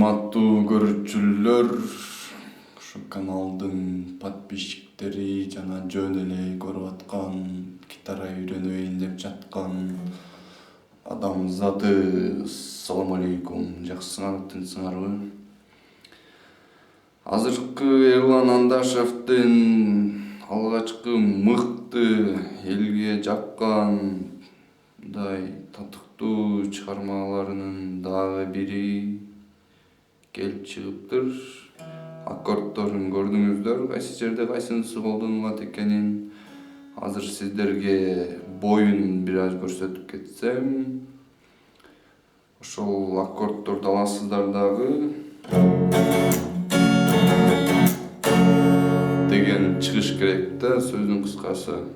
Урматтуу көрүүчүлөр, ушу каналдын подписчиктери жана жөн эле көрүп аткан, гитара үйрөнөйүн деп жаткан адамзаты, assalamu алейкум, жакшысыңар, тынчсыңарбы? Азыркы Эрлан Андашевдин алгачкы мыкты, элге жаккан мындай татыктуу чыгармаларынын дагы бири келип чыгыптыр. Аккордторун көрдүңүздөр, кайсы жерде кайсынысы колдонулат экенин. Азыр сиздерге боюн бир аз көрсөтүп кетсем, ошол аккордторду аласыздар дагы. Деген чыгыш керек да, сөздүн кыскасы.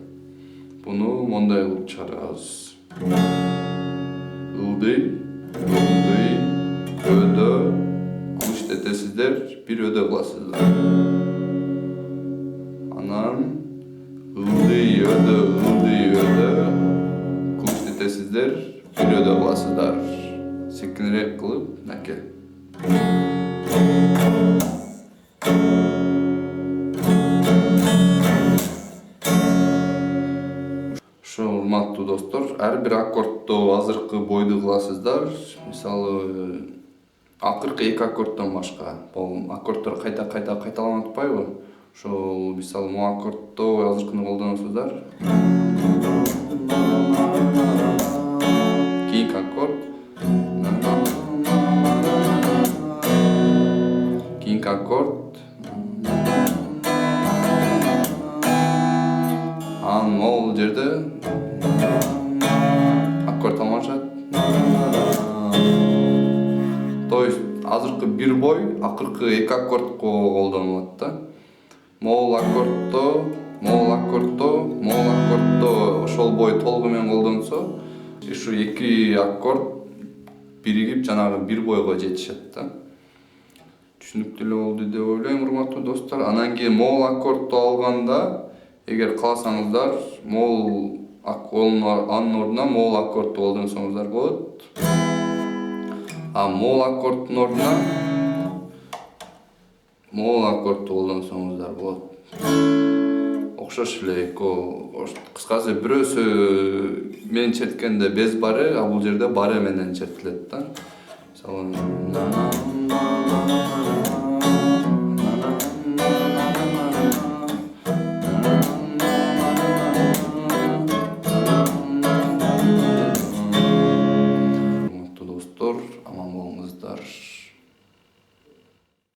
Буну мондай кылып чыгарабыз. Ылдый, өдө, иштетесиздер, бир өдө кыласыздар. Анан ылдый, өдө, иштетесиздер, бир өдө кыласыздар. Секинирээк кылып, мынакей. Урматтуу достор, ар бир аккордто азыркы бойду кыласыздар. Мисалы, акыркы эки аккордтон башка. Бул аккордтор кайталанып атпайбы? Ошол, мисалы, могу аккордто азыркыны колдоносуздар. Кийинки аккорд. Кийинки аккорд. Анан могул жерде аккорд алмашат. То есть азыркы бир бой акыркы эки аккордко колдонулат да. Могул аккордто ошол бой толугу менен колдонсо, ушу эки аккорд биригип жанагы бир бойго жетишет да. Түшүнүктүү эле болду деп ойлойм, урматтуу достор. Анан кийин могул аккордто алганда, эгер кааласаңыздар, анын ордуна могул аккордду колдонсоңуздар болот. А могул аккорддун ордуна могул аккордду колдонсоңуздар болот. Окшош эле экөө. Кыскасы, бирөөсү менен черткенде без бары, а бул жерде бары менен чертилет да. Мисалы, аман болуңуздар.